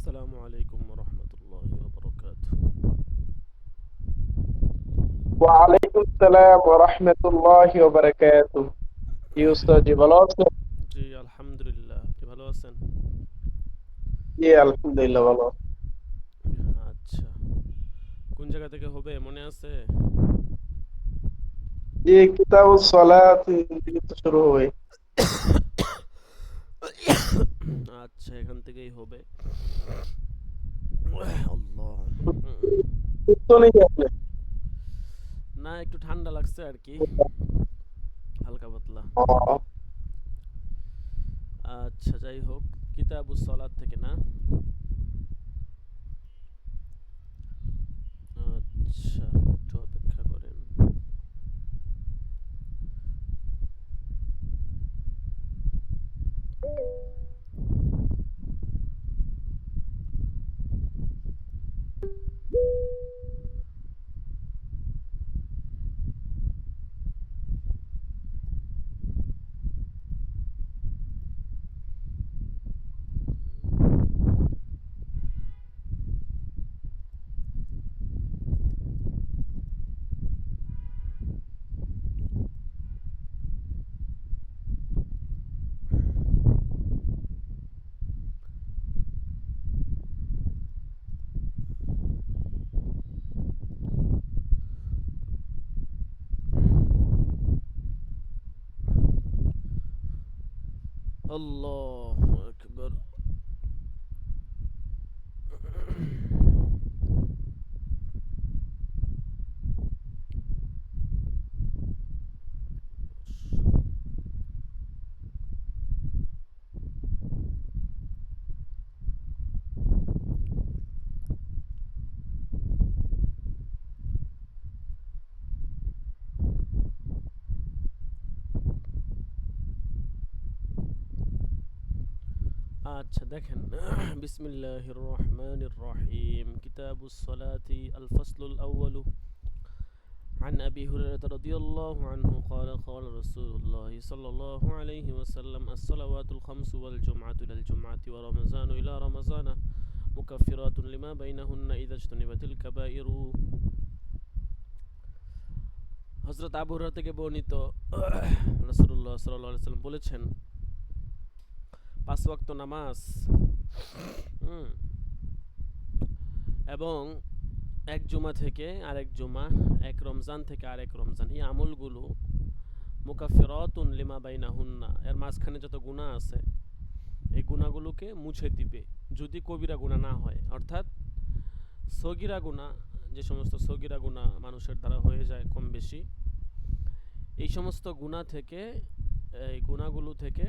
السلام عليكم ورحمة الله وبركاته. ওয়ালাইকুম আসসালাম ওয়া রাহমাতুল্লাহি ওয়া বারাকাতুহু। কি উস্তাদ জি, ভালো আছেন? জি আলহামদুলিল্লাহ, আপনি ভালো আছেন? জি আলহামদুলিল্লাহ ভালো আছি। আচ্ছা, কোন জায়গা থেকে হবে মনে আছে? জি কিতাবুস সালাত থেকে তো শুরু হবে। আচ্ছা, এখান থেকেই হবে। আল্লাহ। সুস্থ নেই আপনি? না, একটু ঠান্ডা লাগছে আর কি, হালকা পাতলা। ও, আচ্ছা, যাই হোক, কিতাবুস সালাত থেকে না? আচ্ছা, একটু অপেক্ষা করেন। আল্লাহু আকবার। আচ্ছা দেখেন, বিসমিল্লাহির রহমানির রহিম। কিতাবুস সালাতি আল ফাসলুল আউয়ালু। عن أبي هريرة رضي الله عنه قال قال رسول الله صلى الله عليه وسلم الصلوات الخمس والجمعة إلى الجمعة ورمضان إلى رمضان مكفرات لما بينهن إذا اجتنبت الكبائر. হযরত আবু হুরায়রা থেকে বর্ণিত, রাসূলুল্লাহ সাল্লাল্লাহু আলাইহি ওয়াসাল্লাম বলেছেন, পাঁচ ওয়াক্ত নামাজ হুম, এবং এক জুমা থেকে আরেক জুমা, এক রমজান থেকে আরেক রমজান, এই আমলগুলো মুকাফিরাতুন লিমা বাইনাহুন্না, এর মাঝখানে যত গুনাহ আছে এই গুনাহগুলোকে মুছে দিবে, যদি কবিরা গুনাহ না হয়। অর্থাৎ সগীরা গুনাহ, যে সমস্ত সগীরা গুনাহ মানুষের দ্বারা হয়ে যায় কম বেশি, এই সমস্ত গুনাহ থেকে, এই গুনাহগুলো থেকে,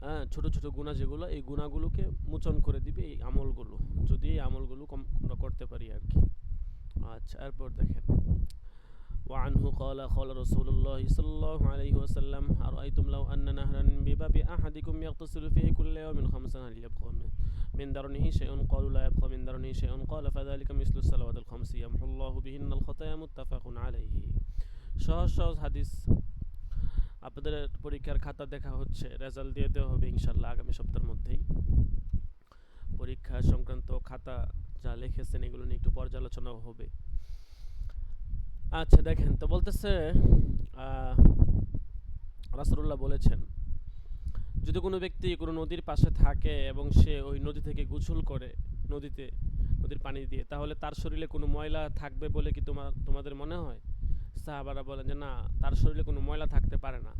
হ্যাঁ, ছোট ছোট গুনাহ যেগুলো, এই গুনাহগুলোকে মোচন করে দিবে এই আমলগুলো, যদি এই আমলগুলো আমরা করতে পারি আর কি। আচ্ছা, এরপর দেখেন, وعنه قال قال رسول الله صلى الله عليه وسلم أرأيتم لو أن نهرا بباب أحدكم يغتسل فيه كل يوم خمسا هل يبقى من درنه شيء؟ قالوا لا يبقى من درنه شيء. قال فذلك مثل الصلوات الخمس يمحو الله بهن الخطايا متفق عليه. সহজ সহজ হাদিস। আপনাদের পরীক্ষার খাতা দেখা হচ্ছে, রেজাল্ট দিয়ে দেওয়া হবে ইনশাল্লাহ আগামী সপ্তাহের মধ্যেই। পরীক্ষা সংক্রান্ত খাতা যা লিখেছেন এগুলো নিয়ে একটু পর্যালোচনাও হবে। আচ্ছা দেখেন, তো বলতেছে রাসূলুল্লাহ বলেছেন, যদি কোনো ব্যক্তি কোনো নদীর পাশে থাকে এবং সে ওই নদী থেকে গোসল করে, নদীর পানি দিয়ে, তাহলে তার শরীরে কোনো ময়লা থাকবে বলে কি তোমাদের মনে হয়? সাহাবারা বলেন যে না, তার শরীরে কোনো ময়লা থাকতে পারে না।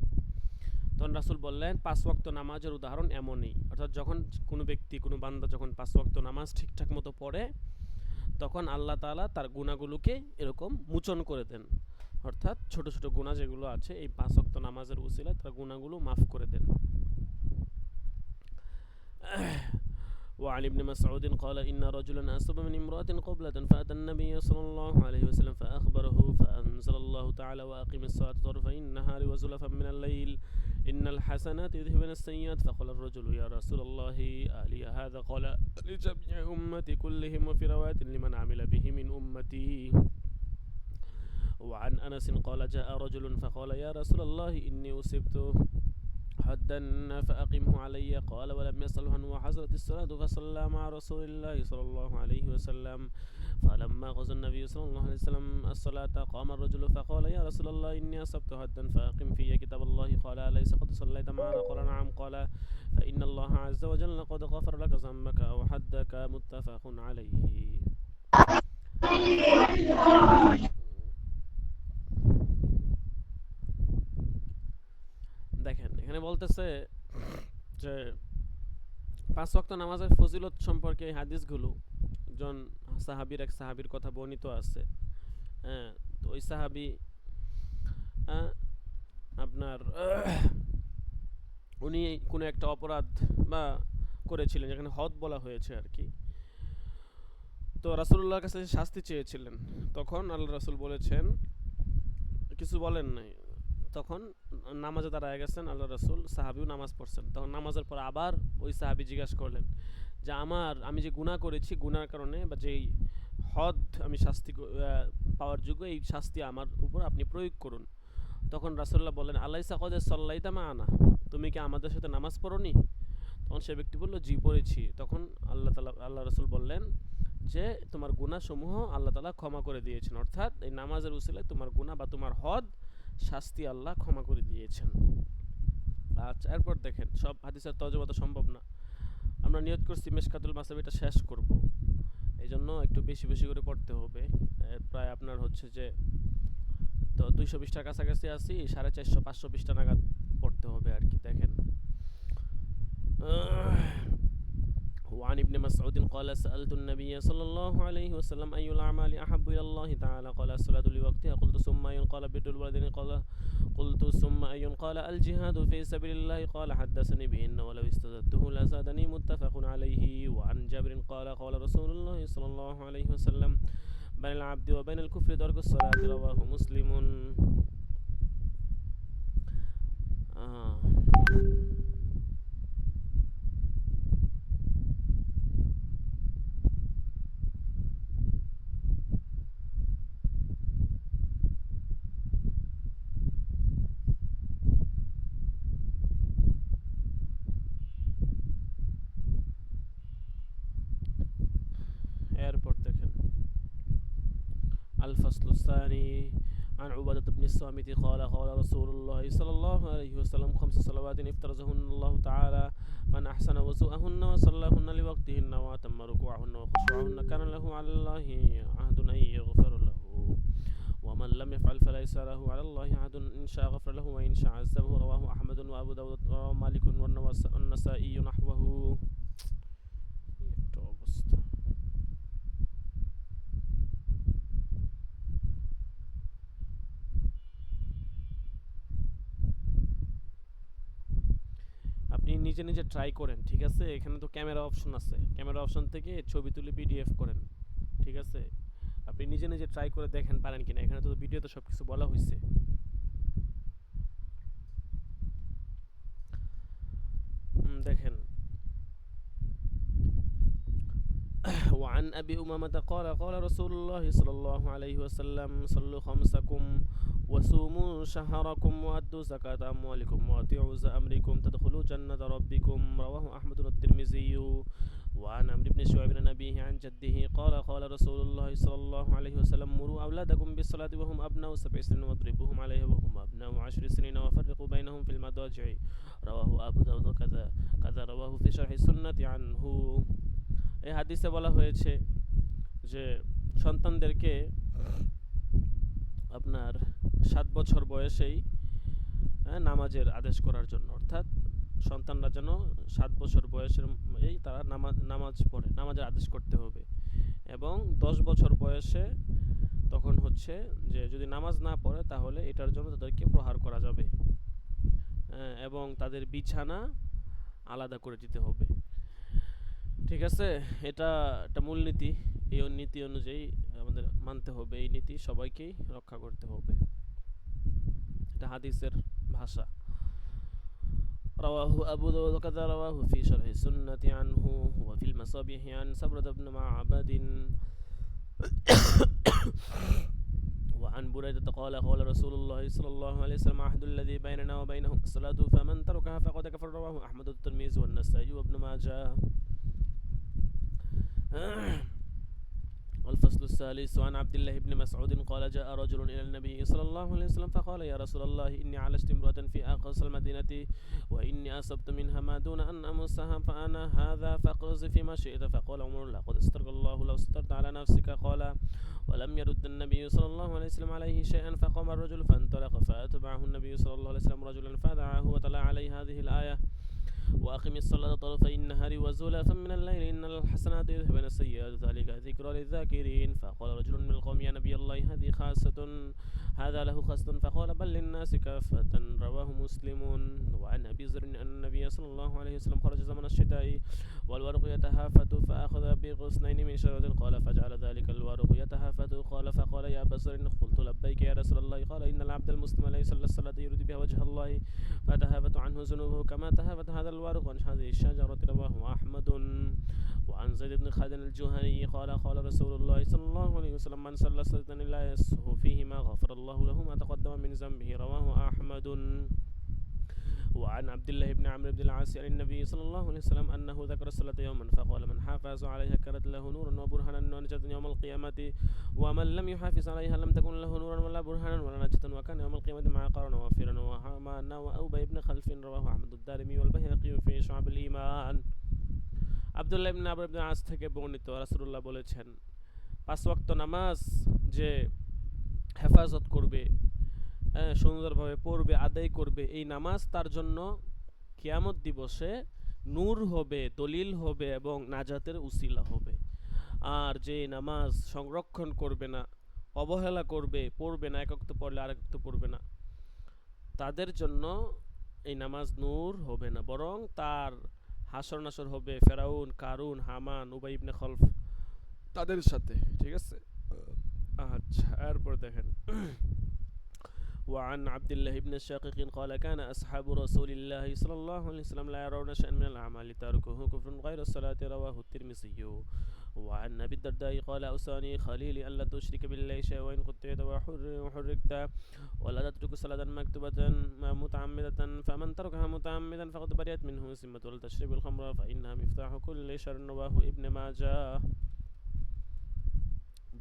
তখন রাসূল বললেন, পাঁচ ওয়াক্ত নামাজের উদাহরণ এমনই। অর্থাৎ যখন কোনো ব্যক্তি, কোনো বান্দা যখন পাঁচ ওয়াক্ত নামাজ ঠিকঠাক মতো পড়ে, তখন আল্লাহ তাআলা তার গুনাহগুলোকে এরকম মোচন করে দেন। অর্থাৎ ছোট ছোট গুনাহ যেগুলো আছে, এই পাঁচ ওয়াক্ত নামাজের উসিলায় তার গুনাহগুলো মাফ করে দেন। وعن ابن مسعود قال إن رجلا أصاب من امرأة قبلة فأتى النبي صلى الله عليه وسلم فأخبره فأنزل الله تعالى وأقم الصلاة طرفي النهار وزلفا من الليل إن الحسنات يذهبن السيئات. فقال الرجل يا رسول الله ألي هذا؟ قال لجميع أمتي كلهم، وفي رواية لمن عمل به من أمتي. وعن أنس قال جاء رجل فقال يا رسول الله إني أصبت حدا فأقمه علي قال ولم يسأله عنه وحضرت الصلاة فصلى مع رسول الله صلى الله عليه وسلم فلما غزا النبي صلى الله عليه وسلم الصلاة قام الرجل فقال يا رسول الله إني أصبت حدا فأقم في كتاب الله قال أليس قد صليت معنا قال نعم قال فإن الله عز وجل قد غفر لك ذنبك أو حدك متفق عليه দেখেন এখানে বলতেছে যে পাঁচ ওয়াক্ত নামাজের ফজিলত সম্পর্কে এই হাদিসগুলো একজন সাহাবীর এক সাহাবীর কথা বর্ণিত আছে। হ্যাঁ, তো ওই সাহাবী আপনার উনি কোনো একটা অপরাধ বা করেছিলেন, যেখানে হদ বলা হয়েছে আর কি। তো রাসূলুল্লাহর কাছে শাস্তি চেয়েছিলেন, তখন আল্লাহ রাসূল বলেছেন, কিছু বলেন নাই। তখন নামাজে দাঁড়ায় গেছেন আল্লাহ রাসূল, সাহাবীও নামাজ পড়ছেন। তখন নামাজের পর আবার ওই সাহাবী জিজ্ঞাসা করলেন যে আমি যে গুনাহ করেছি, গুনার কারণে বা যেই হদ আমি শাস্তি পাওয়ার যোগ্য, এই শাস্তি আমার উপর আপনি প্রয়োগ করুন। তখন রাসূলুল্লাহ বললেন আলাইসা কদ সাল্লাইতা মা'ানা, তুমি কি আমাদের সাথে নামাজ পড়োনি? তখন সে ব্যক্তি বলল জি পড়েছি। তখন আল্লাহ রাসূল বললেন যে তোমার গুনাহসমূহ আল্লাহ তাআলা ক্ষমা করে দিয়েছেন, অর্থাৎ এই নামাজের উসিলায় তোমার গুনাহ বা তোমার হদ শাস্তি আল্লাহ ক্ষমা করে দিয়েছেন। আচ্ছা, এরপর দেখেন, সব হাদিসের তরজমা তো সম্ভব না, আমরা নিয়ত করছি মিশকাতুল মাসাবি এটা শেষ করব, এই জন্য একটু বেশি বেশি করে পড়তে হবে। প্রায় আপনার হচ্ছে যে তো 200 পৃষ্ঠার কাছাকাছি আছি, 450-500 পৃষ্ঠা নাগাদ পড়তে হবে আর কি। দেখেন وعن ابن مسعود قال سألت النبي صلى الله عليه وسلم أي الأعمال أحب إلى الله تعالى قال الصلاة لوقتها قلت ثم أي قال بر الوالدين قلت ثم أي قال الجهاد في سبيل الله قال حدثني بهن ولو استزدته لزادني متفق عليه وعن جابر قال قال رسول الله صلى الله عليه وسلم بين العبد وبين الكفر ترك الصلاة رواه مسلم এরপর দেখেন الفصل الثاني عن عبادة بن الصامت قال قال رسول الله صلى الله عليه وسلم 5 صلوات افترضهن الله تعالى من أحسن وضوءهن وصلاهن لوقتهن وأتم ركوعهن وخشوعهن كان له على الله عهد أن يغفر له ومن لم يفعل فليس له على الله عهد إن شاء غفر له وإن شاء عذبه رواه أحمد وأبو داود ورواه مالك والنسائي نحوه আপনি নিজে নিজে ট্রাই করেন, ঠিক আছে? এখানে তো ক্যামেরা অপশন আছে, ক্যামেরা অপশন থেকে ছবি তুলে পিডিএফ করেন, ঠিক আছে? আপনি নিজে নিজে ট্রাই করে দেখেন পারেন কিনা, এখানে তো ভিডিওতে সব কিছু বলা হয়েছে। দেখেন وعن أبي أمامة قال قال رسول الله صلى الله عليه وسلم صلوا خمسكم وصوموا شهركم وأدوا زكاة أموالكم وأطيعوا أمركم تدخلوا جنة ربكم رواه أحمد والترمذي وعن عمرو بن شعيب عن أبيه عن جده قال قال رسول الله صلى الله عليه وسلم مروا أولادكم بالصلاة وهم أبناء 7 سنين واضربوهم عليها وهم أبناء 10 سنين وفرقوا بينهم في المضاجع رواه أبو داود كذا رواه في شرح السنة عنه। এই হাদিসে বলা হয়েছে যে সন্তানদেরকে আপনার 7 বছর বয়সেই নামাজের আদেশ করার জন্য, অর্থাৎ সন্তানরা যেন 7 বছর বয়সের তারা নামাজ পড়ে, নামাজের আদেশ করতে হবে। এবং 10 বছর বয়সে তখন হচ্ছে যে যদি নামাজ না পড়ে তাহলে এটার জন্য তাদেরকে প্রহার করা যাবে এবং তাদের বিছানা আলাদা করে দিতে হবে, ঠিক আছে? এটা একটা মূলনীতি, এই নীতি অনুযায়ী আমাদের মানতে হবে, এই নীতি সবাইকেই রক্ষা করতে হবে, এটা হাদিসের ভাষা। رواه أبو داود وكذا رواه في شرح السنة عنه وفي المصابيح عن سبرة بن معبد وعن بريدة قال قال رسول الله صلى الله عليه وسلم عهد الذي بيننا وبينهم الصلاة فمن تركها فقد كفر رواه أحمد الترمذي والنسائي وابن ماجه. الفصل الثالث. وعن عبد الله بن مسعود قال جاء رجل إلى النبي صلى الله عليه وسلم فقال يا رسول الله إني علجت امرأة في أقصى المدينة وإني أصبت منها ما دون أن أمسها فأنا هذا فاقذف فيما شئت. فقال عمر لقد استرك الله لو سترت على نفسك. قال ولم يرد النبي صلى الله عليه وسلم عليه شيئا. فقام الرجل فانطلق فأتبعه النبي صلى الله عليه وسلم رجلا فدعاه وتلا عليه هذه الآية وأقم الصلاة طرفي النهار وزلفا من الليل إن الحسنات يذهبن السيئات ذلك ذكرى للذاكرين. فقال رجل من القوم يا نبي الله هذه خاصة هذا له خاصة. فقال بل للناس كافة. رواه مسلم. وعن أبي ذر أن النبي صلى الله عليه وسلم خرج زمن الشتاء والورق يتهافت فأخذ بغصنين من شجرة قال فجعل ذلك الورق يتهافت. قال فقال يا أبا ذر قلت لبيك يا رسول الله. قال إن العبد المسلم لا يصلي الصلاة يريد بها وجه الله فتهافت عنه ذنوبه كما تهافت هذا الورق عن هذه الشجرة. رواه أحمد. وعن زيد بن خالد الجهني قال قال رسول الله صلى الله عليه وسلم من صلى صلاة لا يسهو فيهما غفر الله له ما تقدم من ذنبه. رواه أحمد. وعن عبد الله بن عمرو بن العاص عن النبي صلى الله عليه وسلم أنه ذكر الصلاة يوما فقال من حافظ عليها كانت له نورا وبرهانا ونجاة يوم القيامة ومن لم يحافظ عليها لم تكن له نورا ولا برهانا ولا نجاة وكان يوم القيامة مع قارن وفيرا وهامان وأبي بن خلف. رواه أحمد الدارمي والبيهقي في شعب الإيمان. আব্দুল্লাহ ইবনে আমর ইবনে আস থেকে বর্ণিত রাসূলুল্লাহ বলেছেন পাঁচ ওয়াক্ত নামাজ যে হেফাজত করবে সুন্দরভাবে পড়বে আদায় করবে এই নামাজ তার জন্য কিয়ামত দিবসে নূর হবে দলিল হবে এবং নাজাতের উসিলা হবে। আর যে নামাজ সংরক্ষণ করবে না অবহেলা করবে পড়বে না এক ওয়াক্ত পড়লে আরেক ওয়াক্ত পড়বে না তাদের জন্য এই নামাজ নূর হবে না বরং তার হাসর নাসর হবে ফেরাউন কারুন হামান উবাই ইবনে খলফ তাদের সাথে। ঠিক আছে। আচ্ছা এরপর দেখেন وعن عبد الله بن الشاقق قال كان أصحاب رسول الله صلى الله عليه وسلم لا يرون شيئا من الأعمال تاركه كفر غير الصلاة. رواه الترمذي. وعن أبي الدرداء قال أوصاني خليلي ألا تشرك بالله شيئا وإن قتلت وحركت ولا تترك صلاة مكتوبة متعمدة فمن تركها متعمدا فقد برئت منه ذمة. ولا تشرب الخمر فإنها مفتاح كل شر. رواه ابن ماجه.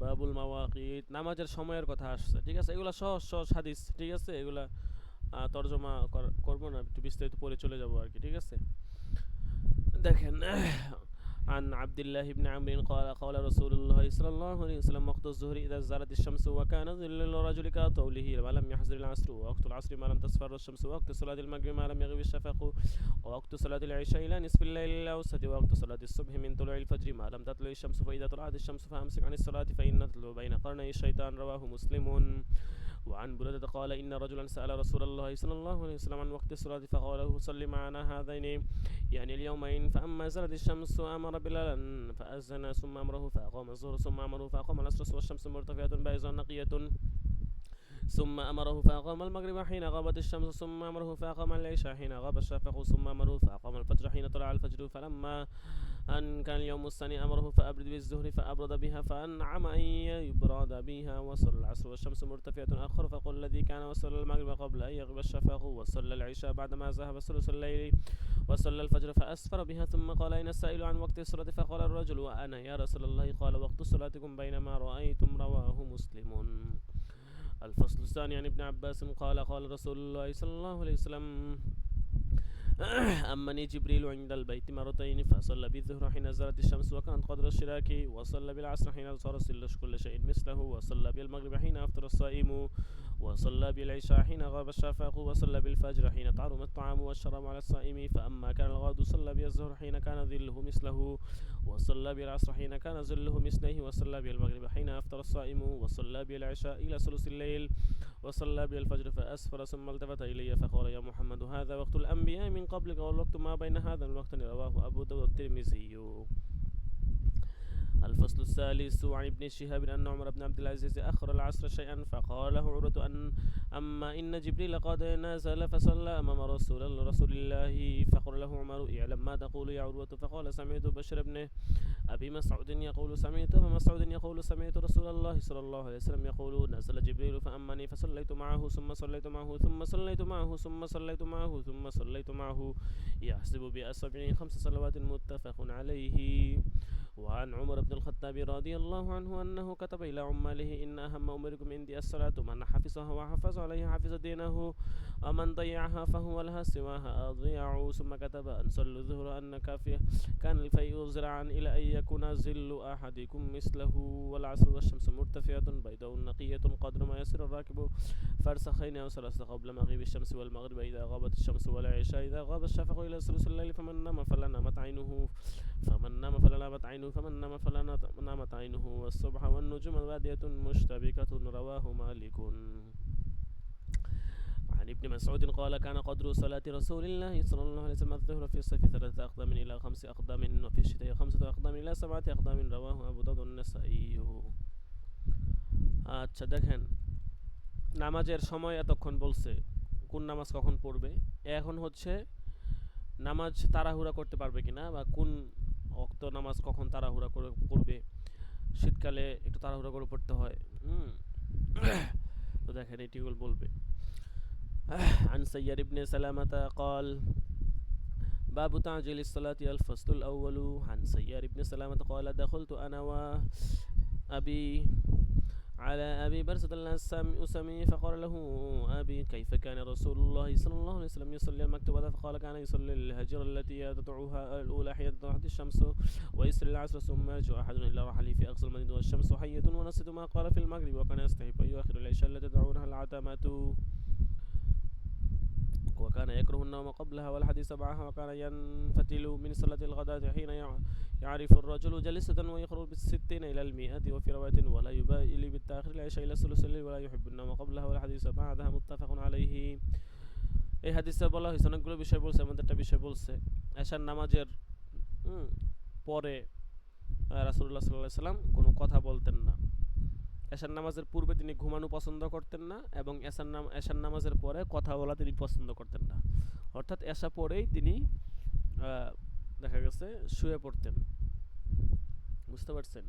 বাবুল মাওয়াকিত নামাজের সময়ের কথা আসছে। ঠিক আছে এগুলা সহজ সহজ হাদিস। ঠিক আছে এগুলা তরজমা করব না একটু বিস্তারিত পড়ে চলে যাব আর কি। ঠিক আছে দেখেন عن عبد الله بن عمرو قال قال رسول الله صلى الله عليه وسلم وقت الظهر إذا زالت الشمس وكان ظل الرجل كطوله ولم يحضر العصر ووقت العصر ما لم تصفر الشمس ووقت صلاة المغرب ما لم يغب الشفق ووقت صلاة العشاء إلى نصف الليل الأوسط ووقت صلاة الصبح من طلوع الفجر ما لم تطلع الشمس فإذا طلعت الشمس فأمسك عن الصلاة فإن تطلع بين قرني الشيطان. رواه مسلم. وعن بريدة قال إن رجلا سأل رسول الله صلى الله عليه وسلم عن وقت الصلاة فقال له صل معنا هذين يعني اليومين فأما زالت الشمس أمر بلالا فأذن ثم أمره فأقام الظهر ثم أمره فأقام العصر والشمس مرتفعة بيضاء نقية ثم أمره فأقام المغرب حين غابت الشمس ثم أمره فأقام العشاء حين غاب الشفق ثم أمره فأقام الفجر حين طلع الفجر فلما أن كان اليوم الثاني أمره فأبرد بالزهر فأبرد بها فأنعم أن يبرد بها وصلى العصر والشمس مرتفعة آخر فقل الذي كان وصلى المغرب قبل أن يغيب الشفق وصلى العشاء بعدما ذهب ثلث الليل وصلى الفجر فأسفر بها ثم قال أين السائل عن وقت الصلاة فقال الرجل وأنا يا رسول الله قال وقت صلاتكم بينما رأيتم. رواه مسلم. الفصل الثاني عن ابن عباس قال قال رسول الله صلى الله عليه وسلم أمني جبريل عند البيت مرتين فصلى بالظهر حين زالت الشمس وكانت قدر الشراك وصلى بالعصر حين صار كل شيء مثله وصلى بالمغرب حين أفطر الصائم وصلى بالعشاء حين غاب الشفق وصلى بالفجر حين تعرم الطعام والشراب على الصائم فأما كان الغد صلى بالظهر حين كان ظله مثله وصلى بالعصر حين كان ظله مثله وصلى بالمغرب حين أفطر الصائم وصلى بالعشاء إلى ثلث الليل وصلى بالفجر فأسفر ثم التفت إلي فقال يا محمد هذا وقت الأنبياء من قبلك والوقت ما بين هذا الوقت. رواه أبو داود الترمذي. الفصل الثالث. عن ابن شهاب أن عمر بن عبد العزيز أخر العصر شيئا فقال له عروة أما إن جبريل قد نزل فصلى أمام رسول الله فقال له عمر اعلم ما تقول يا عروة فقال سمعت بشر بن أبي مسعود يقول سمعت أبا مسعود يقول سمعت رسول الله صلى الله عليه وسلم يقول نزل جبريل فأمني فصليت معه ثم صليت معه ثم صليت معه ثم صليت معه ثم صليت معه يحسب بأصابعه 5 صلوات متفق عليه. وعن عمر بن الخطاب رضي الله عنه أنه كتب إلى عماله إن أهم أمركم عندي الصلاة من حفظها وحفظ عليها حفظ دينه ومن ضيعها فهو لها سواها أضيع. ثم كتب أن صلوا الظهر أن كان الفيء زرعا إلى أن يكون ظل أحدكم مثله والعصر والشمس مرتفعة بيضاء نقية قدر ما يسير الراكب فرسخين أو ثلاثة قبل مغيب الشمس والمغرب إذا غابت الشمس والعشاء إذا غاب الشفق إلى ثلث الليل فمن نام فلا نامت عينه فمن نام فلا نامت عينه فمن نام فلا نامت عينه والصبح والنجوم بادية مشتبكة. رواه مالك. عن ابن مسعود قال كان قدر صلاة رسول الله صلى الله عليه وسلم الظهر في الصيف 3 أقدام إلى 5 أقدام وفي الشتاء 5 أقدام إلى 7 أقدام. رواه أبو داود النسائي. আচ্ছা দেখেন, নামাজের সময় এতক্ষণ বলছে কোন নামাজ কখন পড়বে, এখন হচ্ছে নামাজ তাড়াহুড়া করতে পারবে কিনা বা কোন ওয়াক্ত নামাজ কখন তাড়াহুড়া করে পড়বে, শীতকালে একটু তাড়াহুড়া করে পড়তে হয়। তো দেখেন এটিগুলো বলবে। عن سيار بن سلامة قال باب تعجيل الصلاة الفصل الأول. عن سيار بن سلامة قال دخلت أنا وأبي على أبي برزة الأسمي فقال له أبي كيف كان رسول الله صلى الله عليه وسلم يصلي المكتوبة؟ فقال كان يصلي الهجر التي تدعوها الأولى حين تطلع الشمس ويصلي العصر ثم يرجع أحد إلى رحله في أقصى المدينة والشمس حية ونسيت ما قال في المغرب وكان يستحب أن يؤخر العشاء التي تدعونها العتمة وكان يكره النوم قبلها والحديث معها وكان ينفتل من صلاة الغداة حين يعرف الرجل جلسة ويخرج بالستين إلى 100 وفي رواية ولا يبالي بالتأخير العشاء إلى ثلث الليل ولا يحب النوم قبلها والحديث بعدها متفق عليه. এই হাদিসে বলা হয়েছে অনেকগুলো বিষয় বলছে, আমাদের একটা বিষয় বলছে এশার নামাজের পরে রাসূলুল্লাহ সাল্লাল্লাহু আলাইহি সাল্লাম কোনো কথা বলতেন না। এশার নামাজের পূর্বে তিনি ঘুমানো পছন্দ করতেন না এবং এশার নামাজের পরে কথা বলা তিনি পছন্দ করতেন না। অর্থাৎ এশা পরেই তিনি দেখা গেছে শুয়ে পড়তেন। বুঝতে পারছেন?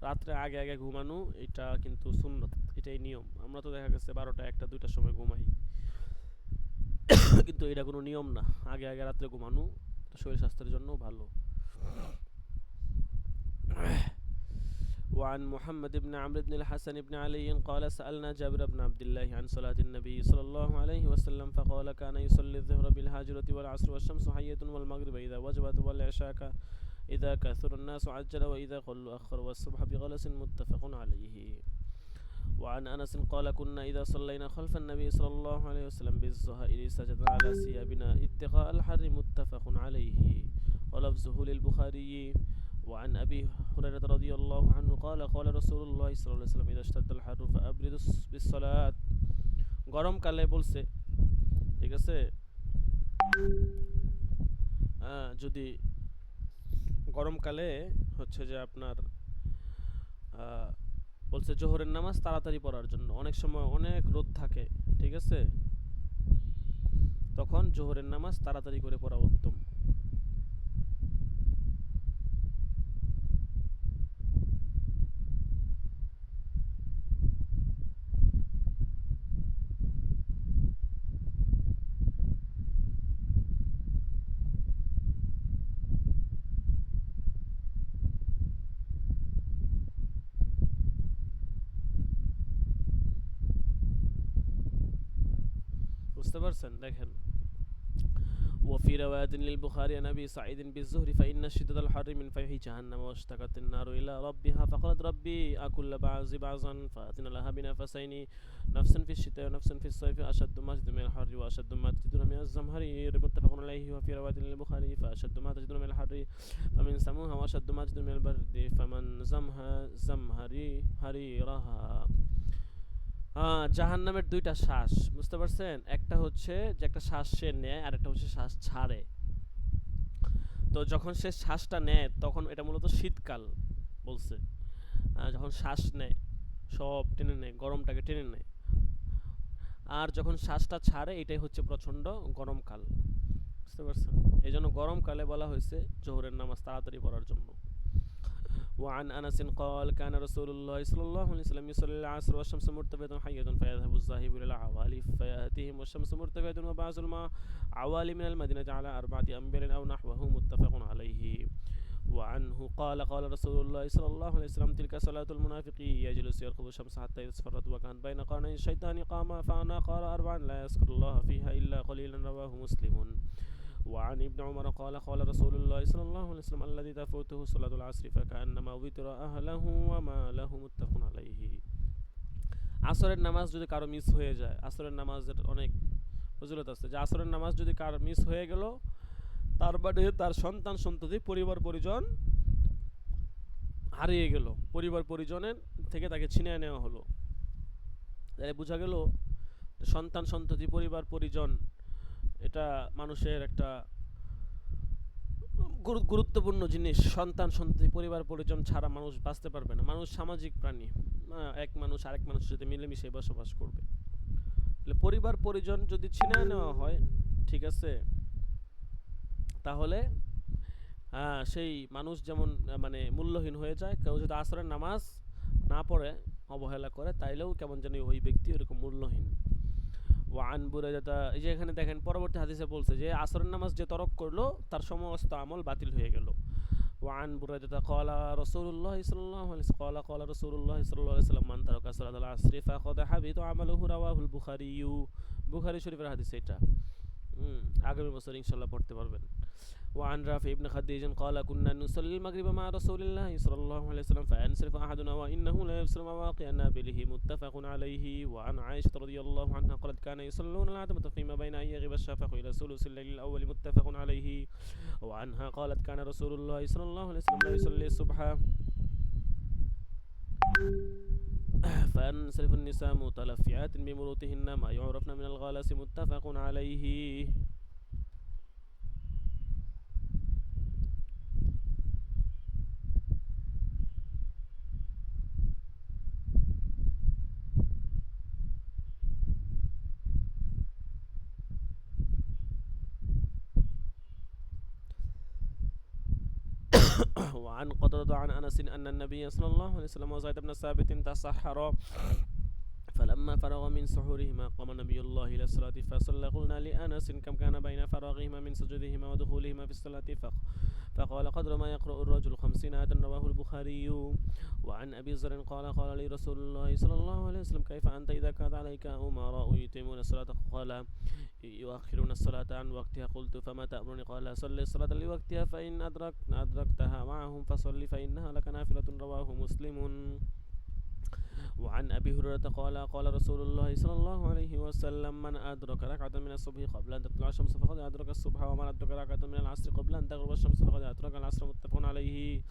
রাত্রে আগে আগে ঘুমানো এটা কিন্তু সুন্নত, এটাই নিয়ম। আমরা তো দেখা গেছে 12টা 1টা 2টার সময় ঘুমাই, কিন্তু এটা কোনো নিয়ম না। আগে আগে রাত্রে ঘুমানো শরীর স্বাস্থ্যের জন্য ভালো। وعن محمد بن عمرو بن الحسن بن علي قال سألنا جابر بن عبد الله عن صلاة النبي صلى الله عليه وسلم فقال كان يصلي الظهر بالهاجرة والعصر والشمس حية والمغرب إذا وجبت والعشاء إذا كثر الناس عجل وإذا قلوا أخر والصبح بغلس متفق عليه. وعن أنس قال كنا إذا صلينا خلف النبي صلى الله عليه وسلم بالظهر سجدنا على ثيابنا اتقاء الحر متفق عليه ولفظه للبخاري. وعن أبي هريرة رضي الله عنه قال قال رسول الله صلى الله عليه وسلم إذا اشتد الحر فأبردوا بالصلاة. গরম কালে বলছে, ঠিক আছে, যদি গরমকালে হচ্ছে যে আপনার বলছে জোহরের নামাজ তাড়াতাড়ি পড়ার জন্য। অনেক সময় অনেক রোদ থাকে, ঠিক আছে, তখন জোহরের নামাজ তাড়াতাড়ি করে পড়া উত্তম। বুঝতে পারছেন? দেখেন وفي رواية للبخاري عن أبي سعيد بالزهر فإن شدة الحر من فيح جهنم واشتكت النار إلى ربها فقالت ربي أكل بعض بعضا فأذن لها بنفسين نفس في الشتاء ونفس في الصيف أشد ما تجد من الحر وأشد ما تجدون من الزمهرير متفق عليه. وفي رواية للبخاري فأشد ما تجدون من الحر فمن سموها وأشد ما تجدون من البرد فمن حريرها. জাহান্নামের দুইটা শ্বাস, বুঝতে পারছেন? একটা হচ্ছে যে একটা শ্বাস সে নেয় আর একটা হচ্ছে শ্বাস ছাড়ে। তো যখন সে শ্বাসটা নেয় তখন এটা মূলত শীতকাল বলছে। যখন শ্বাস নেয় সব টেনে নেয়, গরমটাকে টেনে নেয়। আর যখন শ্বাসটা ছাড়ে এটাই হচ্ছে প্রচণ্ড গরমকাল। বুঝতে পারছেন? এই জন্য গরমকালে বলা হয়েছে জোহরের নামাজ তাড়াতাড়ি পড়ার জন্য। وعن أنس قال كان رسول الله صلى الله عليه وسلم يصلي العصر والشمس مرتفعة حية فيذهب الذاهب إلى العوالي فيأتيهم والشمس مرتفعة وبعض العوالي من المدينة على 4 أميال أو نحوه متفق عليه. وعنه قال قال رسول الله صلى الله عليه وسلم تلك صلاة المنافق يجلس يرقب الشمس حتى إذا اصفرت وكانت بين قرني الشيطان قام فأنا قال 4 لا يذكر الله فيها إلا قليلا رواه مسلم. وعن ابن عمر قال قال رسول الله صلى الله عليه وسلم الذي تفوته صلاة العصر فكأنما وتر أهله وما له متفق عليه. আসরের নামাজ যদি কারো মিস হয়ে যায়, আসরের নামাজের অনেক ফজিলত আছে, যে আসরের নামাজ যদি কারো মিস হয়ে গেল তার বাদে তার সন্তান সন্ততি পরিবার পরিজন হারিয়ে গেল, পরিবার পরিজনের থেকে তাকে ছিনিয়ে নেওয়া হলো। তাহলে বোঝা গেল সন্তান সন্ততি পরিবার পরিজন এটা মানুষের একটা গুরুত্বপূর্ণ জিনিস। সন্তান সন্ততি পরিবার পরিজন ছাড়া মানুষ বাঁচতে পারবে না। মানুষ সামাজিক প্রাণী, এক মানুষ আরেক মানুষের সাথে মিলেমিশে বসবাস করবে। তাহলে পরিবার পরিজন যদি ছিনিয়ে নেওয়া হয়, ঠিক আছে, তাহলে সেই মানুষ যেমন মানে মূল্যহীন হয়ে যায়। কেউ যদি আসরের নামাজ না পড়ে অবহেলা করে তাইলেও কেমন জানি ওই ব্যক্তি ওরকম মূল্যহীন। ওয়ান বুরাইদা, এই যে এখানে দেখেন পরবর্তী হাদিসে বলছে যে আসরের নামাজ যে তরক করলো তার সমস্ত আমল বাতিল হয়ে গেল। وعن بريدة قال رسول الله صلى الله عليه وسلم قال رسول الله صلى الله عليه وسلم من ترك صلاة العصر فقد حبط عمله رواه البخاري। বুখারী শরীফের হাদিস এটা, আগামী বছর ইনশাআল্লাহ পড়তে পারবেন। وعن رافع بن خديج قال كنا نصلي المغرب مع رسول الله صلى الله عليه وسلم فينصرف أحدنا وإنه لا يبصر مواقع نابله متفق عليه. وعن عائشة رضي الله عنها قالت كان يصلون العتمة فيما بين أن يغيب الشفق إلى ثلث الليل الأول متفق عليه. وعنها قالت كان رسول الله صلى الله عليه وسلم لا يصلي الصبح فينصرف النساء متلفعات بمروتهن ما يعرفن من الغلس متفق عليه. وعن قتادة عن أنس أن النبي صلى الله عليه وسلم وزيد بن ثابت تسحرا فلما فرغ من سحورهما قام نبي الله إلى الصلاة فصلى. قلنا لأنس كم كان بين فراغهما من سجودهما ودخولهما في الصلاة فقال قدر ما يقرأ الرجل 50 آية رواه البخاري. وعن أبي ذر قال قال لي رسول الله صلى الله عليه وسلم كيف أنت إذا كان عليك أمراء يتمون الصلاة قال يؤخرون الصلاة عن وقتها قلت فما تأمرني قال صلي الصلاة لوقتها فإن أدركتها معهم فصل فإنها لك نافلة رواه مسلم. وعن أبي هريرة قال قال رسول الله صلى الله عليه وسلم من أدرك ركعة من الصبح قبل أن تطلع الشمس فقد أدرك الصبح ومن أدرك ركعة من العصر قبل أن تغرب الشمس فقد أدرك العصر متفق عليه.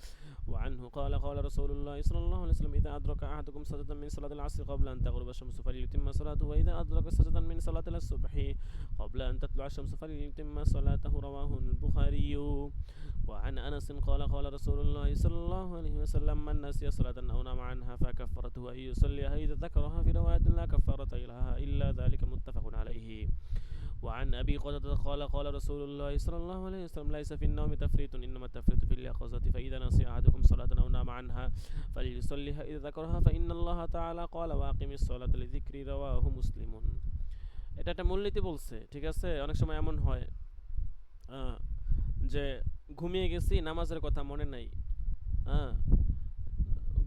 وعنه قال قال رسول الله صلى الله عليه وسلم إذا أدرك أحدكم سجدة من صلاة العصر قبل أن تغرب الشمس فليتم صلاته وإذا أدرك سجدة من صلاة الصبح قبل أن تطلع الشمس فليتم صلاته رواه البخاري. وعن أنس قال قال رسول الله صلى الله عليه وسلم من نسي صلاة أو نام عنها فكفرته أن يصليها إذا ذكرها في رواية لا كفارة لها إلا ذلك متفق عليه. وعن أبي قتادة قال قال رسول الله صلى الله عليه وسلم ليس في النوم تفريط إنما التفريط في اليقظة فإذا نسي أحدكم صلاة أو نام عنها فليصليها إذا ذكرها فإن الله تعالى قال وأقم الصلاة لذكري رواه مسلم. এটা একটা মূলনীতি বলছে, ঠিক আছে। অনেক সময় এমন হয় যে ঘুমিয়ে গেছি, নামাজের কথা মনে নাই,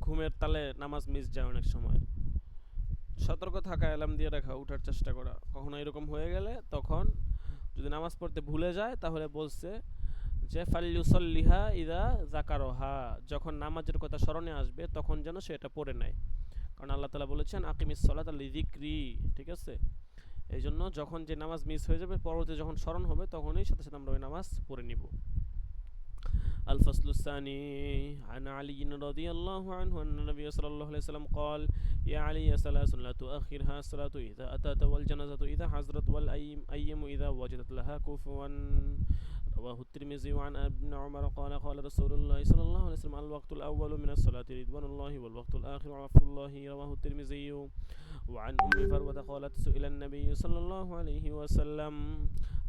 ঘুমের তালে নামাজ মিস যায় অনেক সময়। সতর্ক থাকা, অ্যালার্ম দিয়ে রাখা, উঠার চেষ্টা করা। কখনো এরকম হয়ে গেলে তখন যদি নামাজ পড়তে ভুলে যায় তাহলে বলছে যে ফাল্লিউসাল্লিহা ইদা যাকারহা, যখন নামাজের কথা স্মরণে আসবে তখন যেন সে এটা পড়ে নেয়। কারণ আল্লাহ তাআলা বলেছেন আকিমিস সালাতা লিযিকরি, ঠিক আছে। এই জন্য যখন যে নামাজ মিস হয়ে যাবে পরবর্তী যখন স্মরণ হবে তখনই সাথে সাথে আমরা ওই নামাজ পড়ে নিব। الفصل الثاني عن علي رضي الله عنه أن النبي صلى الله عليه وسلم قال يا علي ثلاث لا تؤخرها الصلاة إذا أتت والجنازة إذا حضرت والأيم إذا وجدت لها كفوا رواه الترمذي. وعن ابن عمر قال قال رسول الله صلى الله عليه وسلم الوقت الأول من الصلاة رضوان الله والوقت الآخر عفو الله رواه الترمذي. وعن أم فروة قالت سئل النبي صلى الله عليه وسلم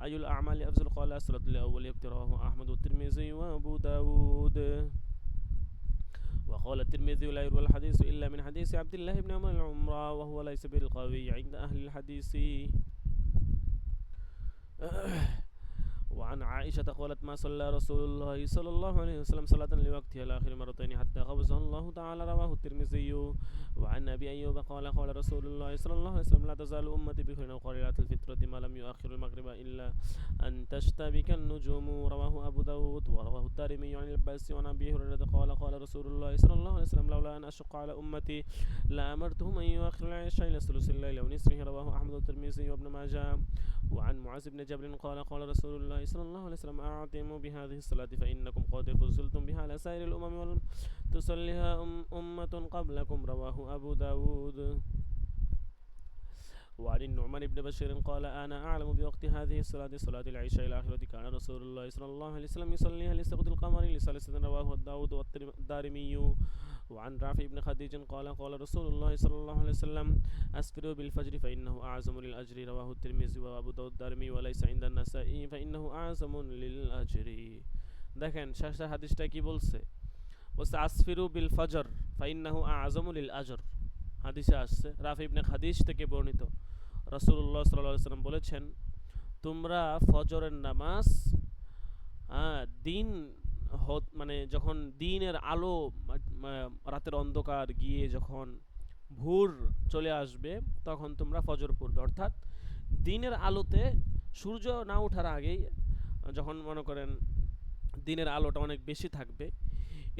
أي الأعمال أفضل قال الصلاة الأول رواه أحمد والترمذي وأبو داود. قال الترمذي لا يروى الحديث إلا من حديث عبد الله بن عمر العمرة وهو ليس بالقوي عند أهل الحديث. وعن عائشة قالت ما صلى رسول الله صلى الله عليه وسلم صلاة لوقتها الآخر مرتين حتى قبضه الله تعالى رواه الترمذي. وعن أبي أيوب قال قال رسول الله صلى الله عليه وسلم لا تزال أمتي بخير قليلة الفترة ما لم يؤخر المغرب إلا أن تشتبك النجوم رواه أبو داود. ورواه الدارمي عن العباس وعن أبي هريرة قال قال رسول الله صلى الله عليه وسلم لولا أن أشق على أمتي لأمرتهم أن يؤخر العشاء إلى ثلث الليل ونصفه رواه أحمد والترمذي وابن ماجه. وعن معاذ بن جبل قال قال رسول الله صلى الله عليه وسلم أعظموا بهذه الصلاة فإنكم قد فضلتم بها على سائر الأمم ولم تصلها أمة قبلكم رواه أبو داود. وعن النعمان بن بشير قال أنا أعلم بوقت هذه الصلاة صلاة العشاء إلى آخرة كان رسول الله صلى الله عليه وسلم يصليها لسقوط القمر لثالثة رواه داود والدارمي. وعن رافع بن خديج قال قال رسول الله صلى الله عليه وسلم أسفروا بالفجر فإنه أعظم للأجر رواه الترمذي وأبو داود الدارمي وليس عند النسائي فإنه أعظم للأجر. দেখেন শেষের হাদিসটা কি বলছে, বলছে আসফিরু বিল ফজর ফাইন্নাহু আযমু লিল আজর। হাদিসে আসছে রাফি ইবনে খাদিজ থেকে বর্ণিত, রাসূলুল্লাহ সাল্লাল্লাহু আলাইহি ওয়াসাল্লাম বলেছেন তোমরা ফজরের নামাজ দিন মানে যখন দিনের আলো রাতের অন্ধকার গিয়ে যখন ভোর চলে আসবে তখন তোমরা ফজর পড়বে, অর্থাৎ দিনের আলোতে সূর্য না ওঠার আগেই যখন মনে করেন দিনের আলোটা অনেক বেশি থাকবে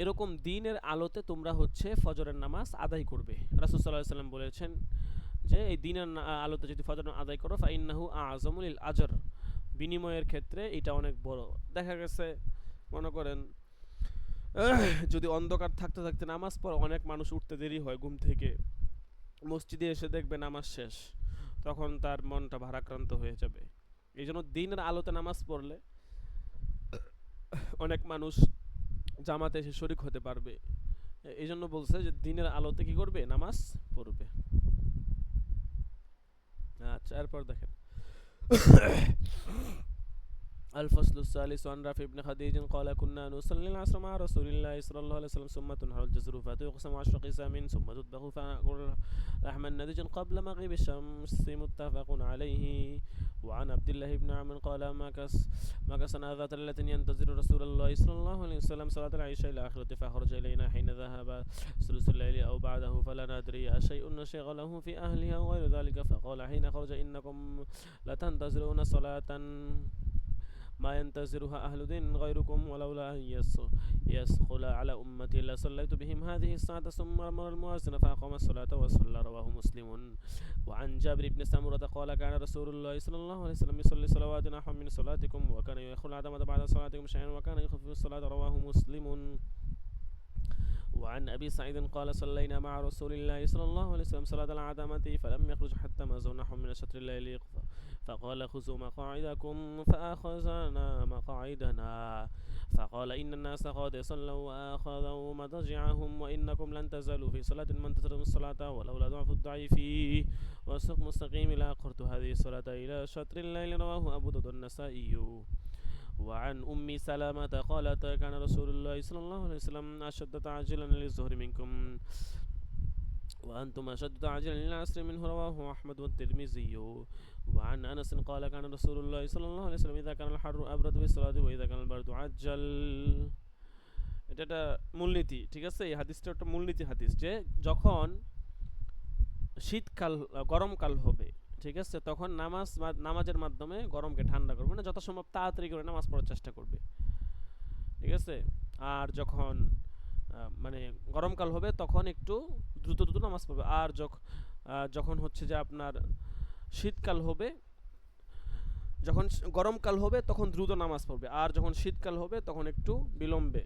এরকম দিনের আলোতে তোমরা হচ্ছে ফজরের নামাজ আদায় করবে। রাসূল সাল্লাল্লাহু আলাইহি ওয়াসাল্লাম বলেছেন যে এই দিনের আলোতে যদি ফজর আদায় করো ফাইন্নাহু আযমু লিল আজর, বিনিময়ের ক্ষেত্রে এটা অনেক বড়। দেখা গেছে মনে করেন যদি অন্ধকার থাকতে থাকতে নামাজ পড়ে অনেক মানুষ উঠতে দেরি হয় ঘুম থেকে, মসজিদে এসে দেখবে নামাজ শেষ, তখন তার মনটা ভারাক্রান্ত হয়ে যাবে। এই জন্য দিনের আলোতে নামাজ পড়লে অনেক মানুষ জামাতে এসে শরীক হতে পারবে, এই জন্য বলছে যে দিনের আলোতে কি করবে নামাজ পড়বে। আচ্ছা এরপর দেখেন الفصل الثالث عن رافع بن خديج قال كنا نصلي العصر مع رسول الله صلى الله عليه وسلم ثم تنهر الجزر فتقسم 10 قسام ثم تطبخ فنأكل لحما نضجا قبل مغيب الشمس متفق عليه. وعن عبد الله بن عمرو قال مكثنا ذات ليلة ينتظر رسول الله صلى الله عليه وسلم صلاة العشاء إلى آخرة فخرج إلينا حين ذهب ثلث الليل أو بعده فلا ندري أشيء شغله في أهله أو غير ذلك فقال حين خرج إنكم لتنتظرون صلاة ما ينتظرها أهل دين غيركم ولولا أن يسخل على أمتي لصليت بهم هذه الساعة ثم أمر المؤذن فأقام الصلاة وصلى رواه مسلم. وعن جابر بن سمرة قال كان رسول الله صلى الله عليه وسلم يصلي صلوات نحو من صلاتكم وكان يأخذ العتمة بعد صلاتكم شيئا وكان يخفف الصلاة رواه مسلم. وعن أبي سعيد قال صلينا مع رسول الله صلى الله عليه وسلم صلاة العتمة فلم يخرج حتى مزوا نحو من شطر الليل فقال خذوا مقاعدكم فأخذنا مقاعدنا فقال إن الناس قد صلوا وأخذوا مضجعهم وإنكم لن تزالوا في صلاة من تترون الصلاة ولولا ضعف الضعيف والسوق مستقيم لا قرت هذه الصلاة إلى شطر الليل رواه أبو داود النسائي. وعن أم سلمة قالت كان رسول الله صلى الله عليه وسلم أشد تعجلا للظهر منكم وأنتم أشد تعجلا للعصر منه رواه أحمد والترمذي. وعن أنس قال كان رسول الله صلى الله عليه وسلم إذا كان الحر أبرد بالصلاة وإذا كان البرد عجل। এটা একটা মূলনীতি, ঠিক আছে, এই হাদিসটা একটা মূলনীতি হাদিস যে যখন শীতকাল গরমকাল হবে, ঠিক আছে, তখন নামাজের মাধ্যমে গরমকে ঠান্ডা করবে, না যথাসম্ভব তাড়াতাড়ি করে নামাজ পড়ার চেষ্টা করবে, ঠিক আছে। আর যখন মানে গরমকাল হবে তখন একটু দ্রুত দ্রুত নামাজ পড়বে, আর যখন হচ্ছে যে আপনার শীতকাল হবে, যখন গরমকাল হবে তখন দ্রুত নামাজ পড়বে, আর যখন শীতকাল হবে তখন একটু বিলম্বে।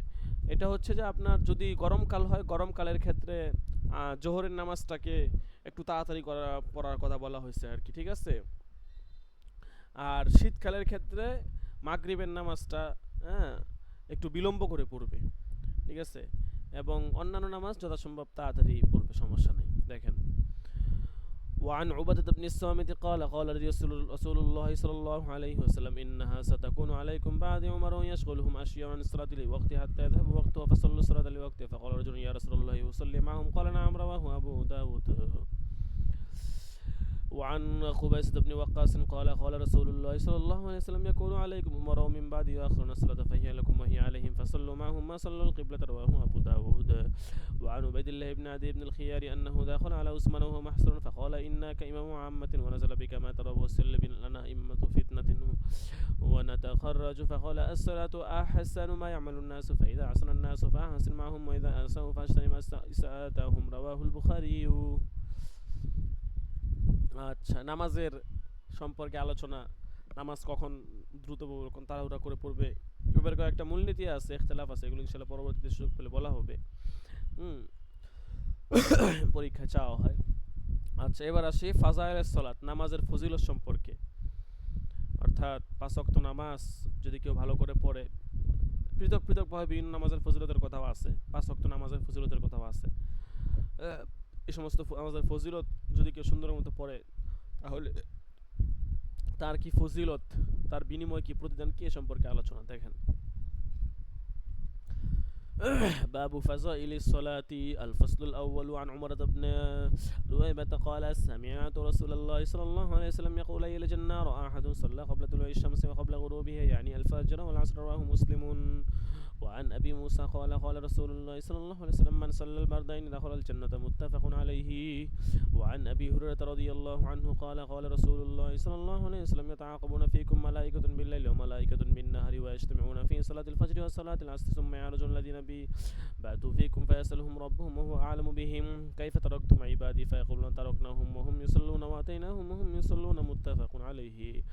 এটা হচ্ছে যে আপনার যদি গরমকাল হয় গরমকালের ক্ষেত্রে জোহরের নামাজটাকে একটু তাড়াতাড়ি পড়ার কথা বলা হয়েছে আর কি, ঠিক আছে। আর শীতকালের ক্ষেত্রে মাগরিবের নামাজটা একটু বিলম্ব করে পড়বে, ঠিক আছে, এবং অন্যান্য নামাজ যথাসম্ভব তাড়াতাড়ি পড়বে, সমস্যা নেই। দেখেন وعن عبادة بن الصامت قال قال رسول الله صلى الله عليه وسلم إنها ستكون عليكم بعد عمر يشغلهم أشياء عن الصلاة لوقتها حتى يذهب وقتها فصلوا الصلاة لوقتها فقال رجل يا رسول الله يصلي معهم قال نعم رواه أبو داود. وعن خبيثة بن وقاص قال قال رسول الله صلى الله عليه وسلم يكون عليكم أمراء من بعد يؤخرون الصلاة فهي لكم وهي عليهم فصلوا معهم ما صلوا القبلة رواه أبو داود. وعن عبيد الله بن عدي بن الخيار أنه دخل على عثمان وهو محصور فقال إنك إمام عامة ونزل بك ما ترى وسل لنا إمة فتنة ونتخرج فقال الصلاة أحسن ما يعمل الناس فإذا أحسن الناس فأحسن معهم وإذا أساءوا فاجتنب إساءتهم رواه البخاري. আচ্ছা, নামাজের সম্পর্কে আলোচনা, নামাজ কখন দ্রুত পড়বে কখন তাড়াহুড়া করে পড়বে, এ ব্যাপারে কয়েকটা মূলনীতি আছে, ইখতিলাফ আছে, এগুলো ইনশাআল্লাহ পরবর্তীতে সুযোগ পেলে বলা হবে, পরীক্ষা চাওয়া হয়। আচ্ছা, এবার আসি ফাজাইলেস সালাত, নামাজের ফজিলত সম্পর্কে। অর্থাৎ 5 ওয়াক্ত নামাজ যদি কেউ ভালো করে পড়ে, পৃথক পৃথকভাবে বিভিন্ন নামাজের ফজিলতের কথাও আছে, 5 ওয়াক্ত নামাজের ফজিলতের কথাও আছে। এই সমস্ত নামাজের ফজিলত যদি কেউ সুন্দর মতো পড়ে তাহলে তার কি ফজিলত, তার বিনিময় কি, প্রতিদান কি, এ সম্পর্কে আলোচনা। দেখেন, باب فضائل الصلاة الفصل الأول. عن عمرة بن رويبة قال سمعت رسول الله صلى الله عليه وسلم يقول يلج النار أحد صلى قبل طلوع الشمس وقبل غروبها يعني الفجر والعصر رواه مسلم. وعن أبي موسى قال قال رسول الله صلى الله عليه وسلم من صلى البردين دخل الجنة متفق عليه. وعن أبي هريرة رضي الله عنه قال قال رسول الله صلى الله عليه وسلم يتعاقبون فيكم ملائكة بالليل وملائكة بالنهار ويجتمعون في صلاة الفجر وصلاة العصر ثم يعرج الذين باتوا فيكم فيسألهم ربهم وهو أعلم بهم كيف تركتم عبادي فيقولون تركناهم وهم يصلون وأتيناهم وهم يصلون متفق عليه.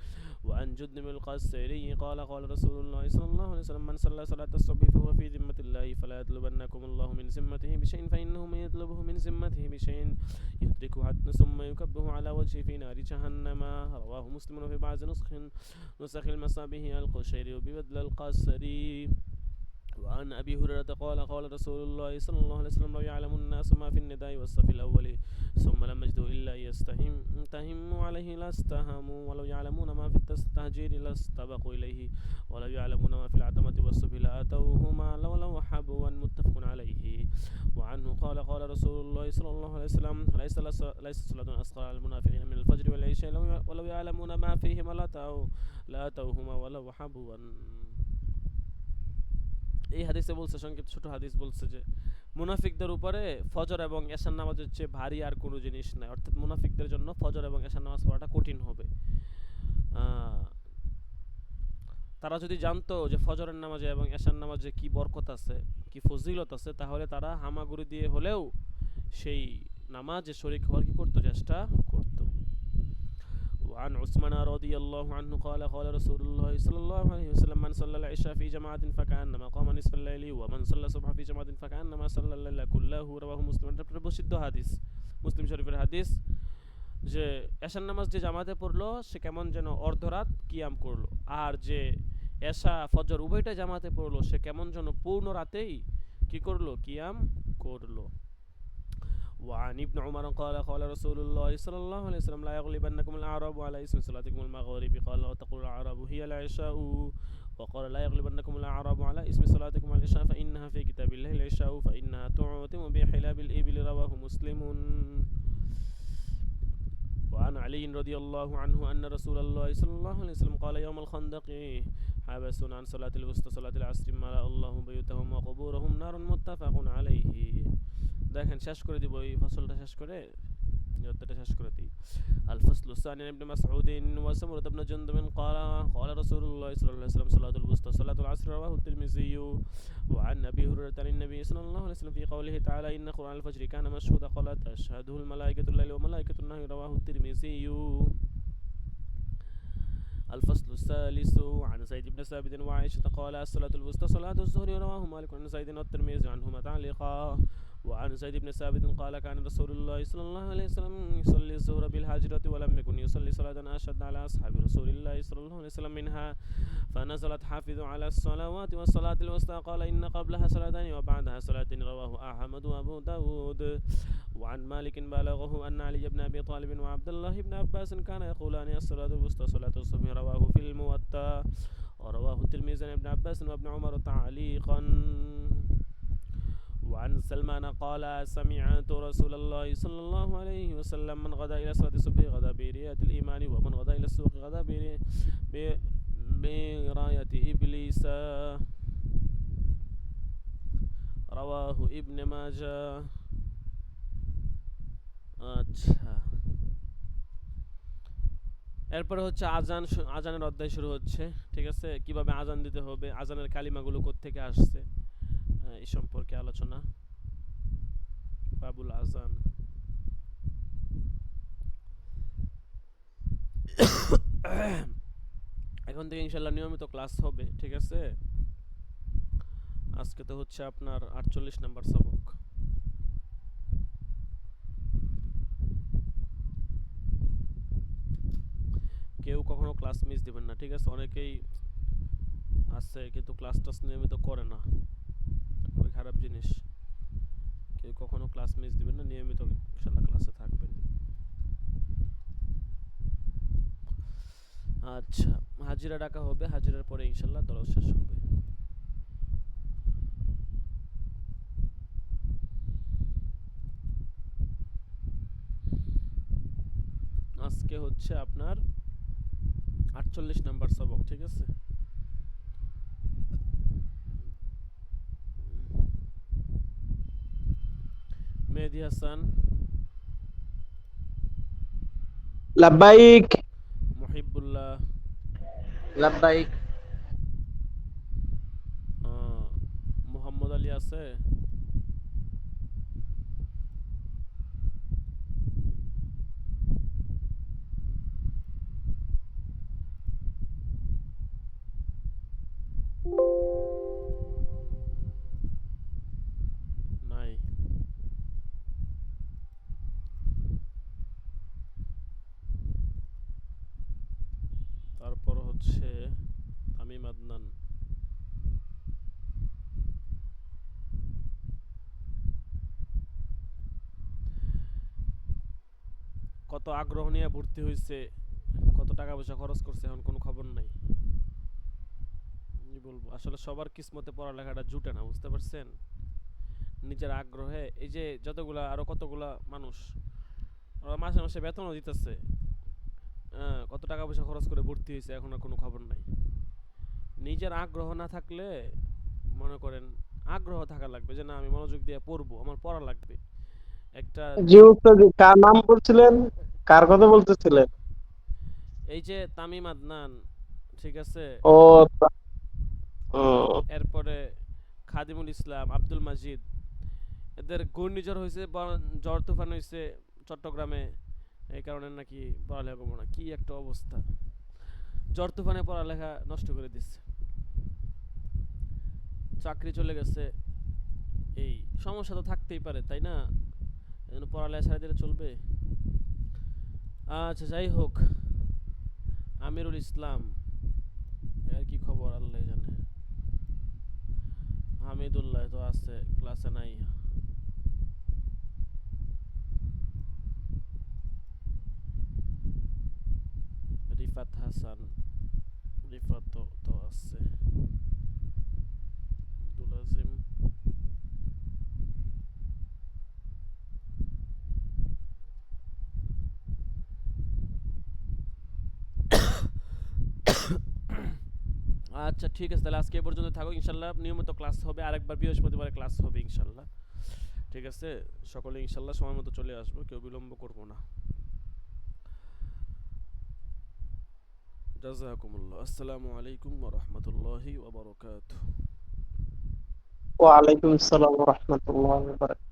وعن جد بن القاسري قال قال رسول الله صلى الله عليه وسلم من صلى صلاة الصبح فهو في ذمة الله فلا يطلبنكم الله من ذمته بشيء فإنه من يطلبه من ذمته بشيء يدركه حتى ثم يكبه على وجهه في نار جهنم رواه مسلم. وفي بعض نسخ المصابيح القشيري وببدل القاسري. وعن أبي هريرة قال قال رسول الله صلى الله عليه وسلم لو يعلم الناس ما في النداء والصف الأول ثم لم يجدوا إلا يستهموا عليه لاستهموا ولو يعلمون ما في التهجير لاستبقوا إليه ولو يعلمون ما في العتمة والصف لآتوهما لو حبوا متفق عليه. وعنه قال قال رسول الله صلى الله عليه وسلم ليس صلاة أصغر على المنافقين من الفجر والعشاء ولو يعلمون ما فيهما لآتوهما ولو حبوا. এই হাদিসে বলছে, সংক্ষিপ্ত ছোট হাদিস বলছে যে মুনাফিকদের উপরে ফজর এবং এশার নামাজের চেয়ে ভারী আর কোনো জিনিস নাই। অর্থাৎ মুনাফিকদের জন্য ফজর এবং এশার নামাজ পড়াটা কঠিন হবে। তারা যদি জানতো যে ফজরের নামাজে এবং এশার নামাজে কি বরকত আছে, কি ফজিলত আছে, তাহলে তারা হামাগুড়ি দিয়ে হলেও সেই নামাজে শরীক হওয়ার কি করতো, চেষ্টা করতো। وعن عثمان رضي الله عنه قال قال رسول الله صلى الله عليه وسلم من صلى العشاء في جماعة فكأنما قام نصف الليل ومن صلى الصبح في جماعة فكأنما صلى الليل كله رواه مسلم. এটা প্রসিদ্ধ হাদিস, মুসলিম শরীফের হাদিস, যে এশার নামাজ যে জামাতে পড়লো সে কেমন যেন অর্ধরাত কিয়াম করলো, আর যে এশা ফজর উভয়টা জামাতে পড়লো সে কেমন যেন পূর্ণ রাতেই কি করলো, কিয়াম করলো। وعن ابن عمر قال قال رسول الله صلى الله عليه وسلم لا يغلبنكم الأعراب على اسم صلاتكم المغارب قال وتقول الأعراب هي العشاء وقال لا يغلبنكم الأعراب على اسم صلاتكم العشاء فإنها في كتاب الله العشاء فإنها تعتم بحلاب الإبل رواه مسلم. وعن علي رضي الله عنه أن رسول الله صلى الله عليه وسلم قال يوم الخندق حبسون عن صلاة الوسطى صلاة العصر ملأ الله بيوتهم وقبورهم نار متفق عليه. দেখেন, শেষ করে দিব, এই ফসলটা শেষ করে নিয়তটা শেষ করে দিই। الفصل الثاني عن ابن مسعود وسمرة بن جندب قال قال رسول الله صلى الله عليه وسلم صلاة الوسطى صلاة العصر رواه الترمذي. وعن أبي هريرة عن النبي صلى الله عليه وسلم في قوله تعالى إن قرآن الفجر كان مشهودا قال تشهده الملائكة الليل وملائكة النهار رواه الترمذي. الفصل الثالث عن زيد بن ثابت وعائشة قال الصلاة الوسطى صلاة الظهر رواه مالك عن زيد والترمذي عنهما تعليقا. وعن زيد بن ثابت قال كان رسول الله صلى الله عليه وسلم يصلي الظهر بالهجرة ولم يكن يصلي صلاة أشد على أصحاب رسول الله صلى الله عليه وسلم منها فنزلت حافظوا على الصلوات والصلاة الوسطى قال إن قبلها صلاتين وبعدها صلاتين رواه أحمد وأبو داود. وعن مالك بلغه أن علي بن أبي طالب وعبد الله بن عباس كان يقولان الصلاة الوسطى صلاة الصبح رواه في الموطأ ورواه الترمذي عن ابن عباس وابن عمر تعليقا. وعن سلمان قال سمعت رسول الله صلى الله عليه وسلم من غدا إلى صلاة الصبح غدا برياة الإيمان ومن غدا إلى السوق غدا براية إبليس رواه ابن ماجه আচ্ছা এরপরে হচ্ছে আজানের অধ্যায় শুরু হচ্ছে ঠিক আছে কিভাবে আজান দিতে হবে আজানের কালিমাগুলো কোত্থেকে আসছে এই সম্পর্কে আলোচনা বাবুল আজান এখন থেকে ইনশাআল্লাহ নিয়মিত ক্লাস হবে ঠিক আছে আজকে তো হচ্ছে আপনার 48 নাম্বার সবক কেউ কখনো ক্লাস মিস দিবেন না ঠিক আছে অনেকেই আছে কিন্তু ক্লাস টাস নিয়মিত করে না খুবই খারাপ জিনিস কেউ কখনো ক্লাস মিস দিবেন না নিয়মিত ইনশাআল্লাহ ক্লাসে থাকবেন আচ্ছা হাজিরা ডাকা হবে হাজিরার পরে ইনশাআল্লাহ দরস শেষ হবে আজকে হচ্ছে আপনার 48 নাম্বার সবক ঠিক আছে মেহেদী হাসান লাব্বাইক মুহিবুল্লাহ লাব্বাইক মোহাম্মদ আলী আছে নাই তারপর হচ্ছে তামিম আদনান কত আগ্রহ নিয়ে ভর্তি হয়েছে কত টাকা পয়সা খরচ করছে এখন কোনো খবর নাই কি বলবো আসলে সবার কিসমতে পড়ালেখাটা জুটে না বুঝতে পারছেন নিজের আগ্রহে এই যে যতগুলা আরো কতগুলা মানুষ ওরা মাসে মাসে বেতনও দিতেছে কত টাকা পয়সা খরচ করে ভর্তি হয়েছে এখন আর কোনো খবর নাই নিজের আগ্রহ না থাকলে মনে করেন আগ্রহ থাকা লাগবে যে না আমি মনোযোগ দিয়ে পড়বো আমার পড়া লাগবে একটা জি উস্তাদ কার নাম বলছিলেন কার কথা বলতেছিলেন এই যে তামিম আদনান ঠিক আছে ও এরপরে খাদিমুল ইসলাম আব্দুল মাজিদ এদের ঘূর্ণিঝড় হয়েছে ঝড় তুফান হয়েছে চট্টগ্রামে এই কারণে নাকি পড়ালেখা করবো না কি একটা অবস্থা ঝড় তুফানে পড়ালেখা নষ্ট করে দিচ্ছে চাকরি চলে গেছে এই সমস্যা তো থাকতেই পারে তাই না এজন্য পড়ালেখা ছেড়ে দিলে চলবে আচ্ছা যাই হোক আমিরুল ইসলাম এর কি খবর আল্লাহ জানে হামিদুল্লাহ তো আছে ক্লাসে নাই রিফাত হাসান রিফাত তো আছে আব্দুল আজিম আচ্ছা ঠিক আছে তাহলে আজকে এই পর্যন্ত থাকো ইনশাআল্লাহ নিয়মিত ক্লাস হবে আরেকবার বৃহস্পতিবারে ক্লাস হবে ইনশাআল্লাহ ঠিক আছে সকলে ইনশাআল্লাহ সময় মতো চলে আসবো কেউ বিলম্ব করবো না জাযাকুমুল্লাহ আসসালামু আলাইকুম ওয়া রাহমাতুল্লাহি ওয়া বারাকাতুহু ওয়া আলাইকুম আসসালাম ওয়া রাহমাতুল্লাহি ওয়া বারাকাতুহু